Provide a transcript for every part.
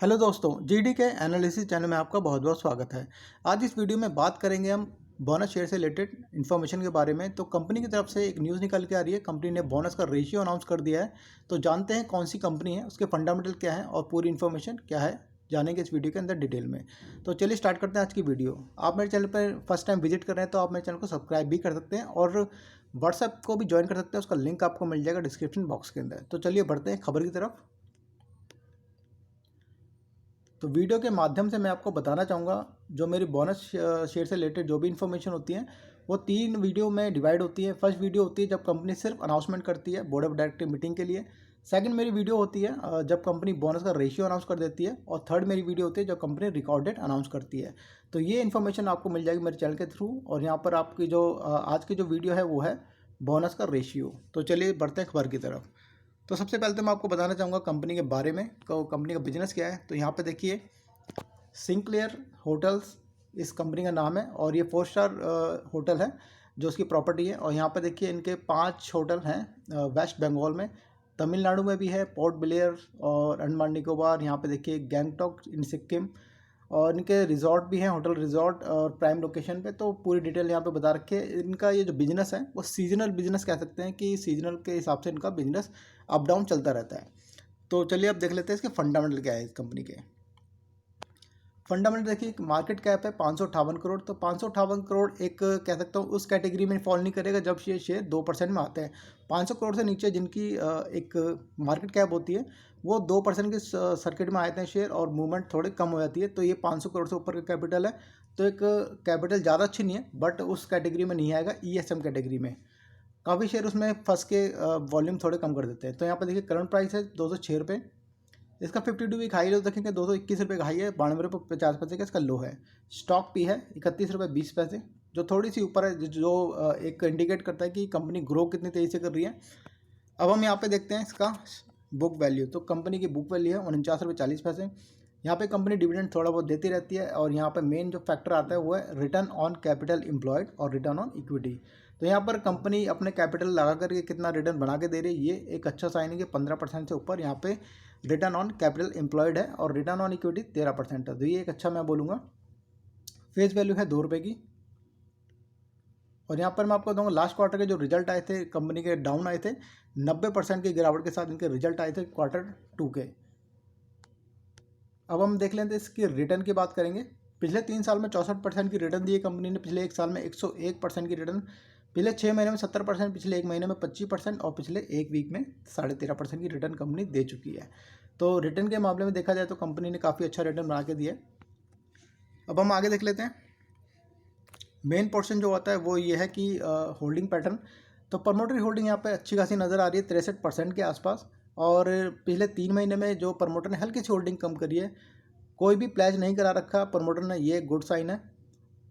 Hello दोस्तों, GD के analysis channel में आपका बहुत बहुत स्वागत है। आज इस वीडियो में बात करेंगे हम बोनस शेयर से रिलेटेड इन्फॉर्मेशन के बारे में। तो कंपनी की तरफ से एक न्यूज़ निकल के आ रही है, कंपनी ने बोनस का रेशियो अनाउंस कर दिया है। तो जानते हैं कौन सी कंपनी है, उसके फंडामेंटल क्या है और पूरी इन्फॉर्मेशन क्या है, जानेंगे इस वीडियो के अंदर डिटेल में। तो चलिए स्टार्ट करते हैं आज की वीडियो। आप मेरे चैनल पर फर्स्ट टाइम विजिट कर रहे हैं तो आप मेरे चैनल को सब्सक्राइब भी कर सकते हैं और व्हाट्सएप को भी ज्वाइन कर सकते हैं, उसका लिंक आपको मिल जाएगा डिस्क्रिप्शन बॉक्स के अंदर। तो चलिए बढ़ते हैं खबर की तरफ। तो वीडियो के माध्यम से मैं आपको बताना चाहूँगा, जो मेरी बोनस शेयर से रिलेटेड जो भी इन्फॉर्मेशन होती है वो 3 वीडियो में डिवाइड होती है। फर्स्ट वीडियो होती है जब कंपनी सिर्फ अनाउंसमेंट करती है बोर्ड ऑफ डायरेक्टर मीटिंग के लिए। सेकंड मेरी वीडियो होती है जब कंपनी बोनस का रेशियो अनाउंस कर देती है। और थर्ड मेरी वीडियो होती है जब कंपनी रिकॉर्ड डेट अनाउंस करती है। तो ये इन्फॉर्मेशन आपको मिल जाएगी मेरे चैनल के थ्रू। और यहाँ पर आपकी जो आज की जो वीडियो है वो है बोनस का रेशियो। तो चलिए बढ़ते हैं खबर की तरफ। तो सबसे पहले तो मैं आपको बताना चाहूँगा कंपनी के बारे में, कंपनी का बिजनेस क्या है। तो यहाँ पे देखिए, सिंक्लेयर होटल्स इस कंपनी का नाम है और ये 4 स्टार होटल है जो उसकी प्रॉपर्टी है। और यहाँ पे देखिए इनके 5 होटल हैं वेस्ट बंगाल में, तमिलनाडु में भी है, पोर्ट ब्लेयर और अंडमान निकोबार। यहाँ पे देखिए गैंगटॉक इन सिक्किम। और इनके रिजॉर्ट भी हैं, होटल रिजॉर्ट और प्राइम लोकेशन पे। तो पूरी डिटेल यहाँ पे बता रखी है। इनका ये जो बिजनेस है वो सीजनल बिजनेस कह सकते हैं कि सीजनल के हिसाब से इनका बिजनेस अप डाउन चलता रहता है। तो चलिए अब देख लेते हैं इसके फंडामेंटल क्या है इस कंपनी के। फंडामेंटल देखिए, मार्केट कैप है 558 करोड़। तो 558 करोड़ एक कह सकता हूँ उस कैटेगरी में फॉल नहीं करेगा जब ये शेयर 2% में आते हैं। 500 करोड़ से नीचे जिनकी एक मार्केट कैप होती है वो 2% के सर्किट में आते हैं शेयर और मूवमेंट थोड़ी कम हो जाती है। तो ये 500 करोड़ से ऊपर का कैपिटल है, तो एक कैपिटल ज़्यादा अच्छी नहीं है, बट उस कैटेगरी में नहीं आएगा। ESM कैटेगरी में काफ़ी शेयर उसमें फंस के वॉल्यूम थोड़े कम कर देते हैं। तो यहाँ पर देखिए करंट प्राइस है 206 रुपये। इसका 52 वीक हाई लो देखेंगे 221 रुपये का हाई है, 92 रुपये 50 पैसे का इसका लो है। स्टॉक पी है 31 रुपये 20 पैसे, जो थोड़ी सी ऊपर है, जो एक इंडिकेट करता है कि कंपनी ग्रो कितनी तेज़ी से कर रही है। अब हम यहाँ पे देखते हैं इसका बुक वैल्यू। तो कंपनी की बुक वैल्यू है 49 रुपये 40 पैसे। यहाँ पे कंपनी डिविडेंड थोड़ा बहुत देती रहती है। और यहाँ पे मेन जो फैक्टर आता है वो है रिटर्न ऑन कैपिटल एम्प्लॉयड और रिटर्न ऑन इक्विटी। तो यहाँ पर कंपनी अपने कैपिटल लगा करके कितना रिटर्न बना के दे रही है, ये एक अच्छा साइन है कि 15% से ऊपर यहाँ पे रिटर्न ऑन कैपिटल एम्प्लॉयड है और रिटर्न ऑन इक्विटी 13% है। तो ये एक अच्छा मैं बोलूँगा। फेस वैल्यू है 2 रुपये की। और यहाँ पर मैं आपको दूंगा लास्ट क्वार्टर के जो रिजल्ट आए थे कंपनी के डाउन आए थे, 90% की गिरावट के साथ इनके रिजल्ट आए थे Q2 के। अब हम देख लेते हैं इसकी रिटर्न की बात करेंगे। पिछले 3 साल में 64% की रिटर्न दी है कंपनी ने, पिछले 1 साल में 101% की रिटर्न, पिछले 6 महीने में 70%, पिछले 1 महीने में 25% और पिछले 1 वीक में 13.5% की रिटर्न कंपनी दे चुकी है। तो रिटर्न के मामले में देखा जाए तो कंपनी ने काफ़ी अच्छा रिटर्न बना के दिया है। अब हम आगे देख लेते हैं। मेन पोर्शन जो होता है वो ये है कि होल्डिंग पैटर्न। तो प्रमोटरी होल्डिंग यहाँ पे अच्छी खासी नज़र आ रही है 63% के आसपास। और पिछले 3 महीने में जो प्रमोटर ने हल्की सी होल्डिंग कम करी है, कोई भी प्लेज नहीं करा रखा प्रमोटर ने, ये गुड साइन है।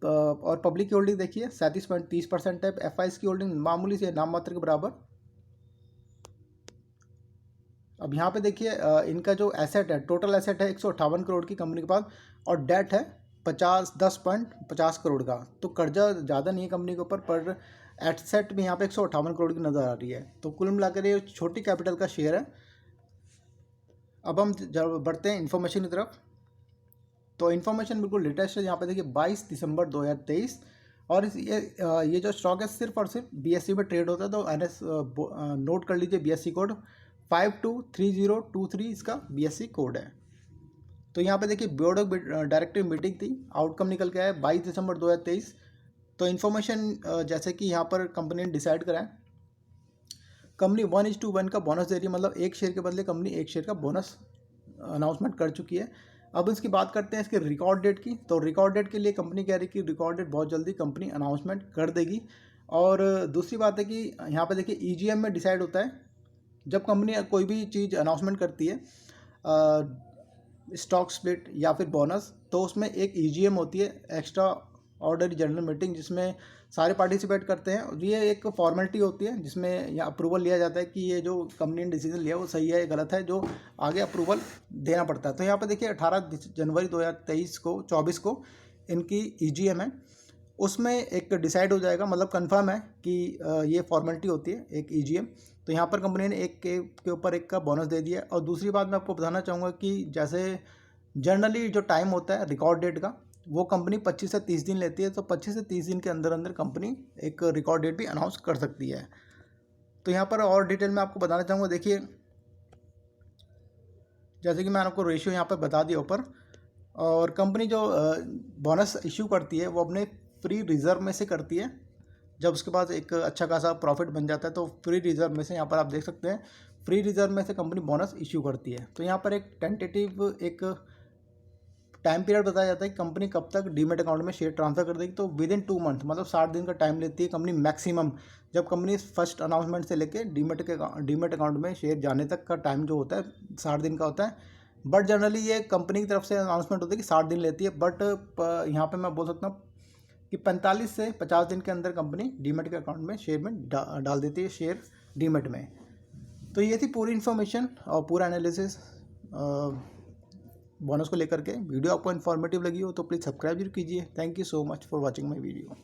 और पब्लिक की होल्डिंग देखिए 37.30% है। FIs की होल्डिंग मामूली से नाम मात्र के बराबर। अब यहाँ पे देखिए इनका जो एसेट है, टोटल एसेट है 158 करोड़ की कंपनी के पास और डेट है 10.50 करोड़ का। तो कर्जा ज़्यादा नहीं है कंपनी के ऊपर, पर एसेट भी यहाँ पे 158 करोड़ की नज़र आ रही है। तो कुल मिलाकर ये छोटी कैपिटल का शेयर है। अब हम जब बढ़ते हैं इन्फॉर्मेशन की तरफ। तो इन्फॉर्मेशन बिल्कुल लेटेस्ट है। यहाँ पे देखिए 22 दिसंबर 2023। और ये जो स्टॉक है सिर्फ और सिर्फ BSE में ट्रेड होता है। तो NS नोट कर लीजिए, BSE कोड 523023 इसका BSE कोड है। तो यहाँ पे देखिए बोर्ड ऑफ डायरेक्टर मीटिंग थी, आउटकम निकल के आया 22 दिसंबर 2023। तो इन्फॉर्मेशन जैसे कि यहाँ पर कंपनी ने डिसाइड करा है, कंपनी 1:1 का बोनस दे रही है, मतलब एक शेयर के बदले कंपनी एक शेयर का बोनस अनाउंसमेंट कर चुकी है। अब इसकी बात करते हैं इसके रिकॉर्ड डेट की। तो रिकॉर्ड डेट के लिए कंपनी कह रही है कि रिकॉर्ड डेट बहुत जल्दी कंपनी अनाउंसमेंट कर देगी। और दूसरी बात है कि यहाँ पे देखिए EGM में डिसाइड होता है जब कंपनी कोई भी चीज़ अनाउंसमेंट करती है, स्टॉक स्प्लिट या फिर बोनस, तो उसमें एक EGM होती है, एक्स्ट्रा ऑर्डर जनरल मीटिंग, जिसमें सारे पार्टिसिपेट करते हैं। और ये एक फॉर्मेलिटी होती है जिसमें यह अप्रूवल लिया जाता है कि ये जो कंपनी ने डिसीजन लिया वो सही है या गलत है, जो आगे अप्रूवल देना पड़ता है। तो यहाँ पे देखिए 18 जनवरी 2024 को इनकी EGM है, उसमें एक डिसाइड हो जाएगा, मतलब कंफर्म है कि ये फॉर्मेलिटी होती है एक EGM। तो यहाँ पर कंपनी ने एक के ऊपर एक का बोनस दे दिया। और दूसरी बात मैं आपको बताना चाहूँगा कि जैसे जनरली जो टाइम होता है रिकॉर्ड डेट का, वो कंपनी 25 से 30 दिन लेती है। तो 25 से 30 दिन के अंदर अंदर कंपनी एक रिकॉर्ड डेट भी अनाउंस कर सकती है। तो यहाँ पर और डिटेल में आपको बताना चाहूँगा। देखिए, जैसे कि मैंने आपको रेशियो यहाँ पर बता दिया ऊपर, और कंपनी जो बोनस इशू करती है वो अपने फ्री रिजर्व में से करती है। जब उसके पास एक अच्छा खासा प्रॉफिट बन जाता है तो फ्री रिजर्व में से, यहाँ पर आप देख सकते हैं, फ्री रिजर्व में से कंपनी बोनस इशू करती है। तो यहाँ पर एक टेंटेटिव एक टाइम पीरियड बताया जाता है कि कंपनी कब तक डीमेट अकाउंट में शेयर ट्रांसफर कर देगी। तो विद इन 2 मंथ, मतलब 60 दिन का टाइम लेती है कंपनी मैक्सिमम। जब कंपनी फर्स्ट अनाउंसमेंट से लेके डीमेट अकाउंट में शेयर जाने तक का टाइम जो होता है 60 दिन का होता है। बट जनरली ये कंपनी की तरफ से अनाउंसमेंट होती है कि 60 दिन लेती है। बट यहाँ पे मैं बोल सकता हूँ कि 45 से 50 दिन के अंदर कंपनी डीमेट के अकाउंट में शेयर में डाल देती है शेयर डीमेट में। तो ये थी पूरी इन्फॉर्मेशन और पूरा एनालिसिस बोनस को लेकर के। वीडियो आपको इन्फॉर्मेटिव लगी हो तो प्लीज़ सब्सक्राइब जरूर कीजिए। Thank you so much for watching my video.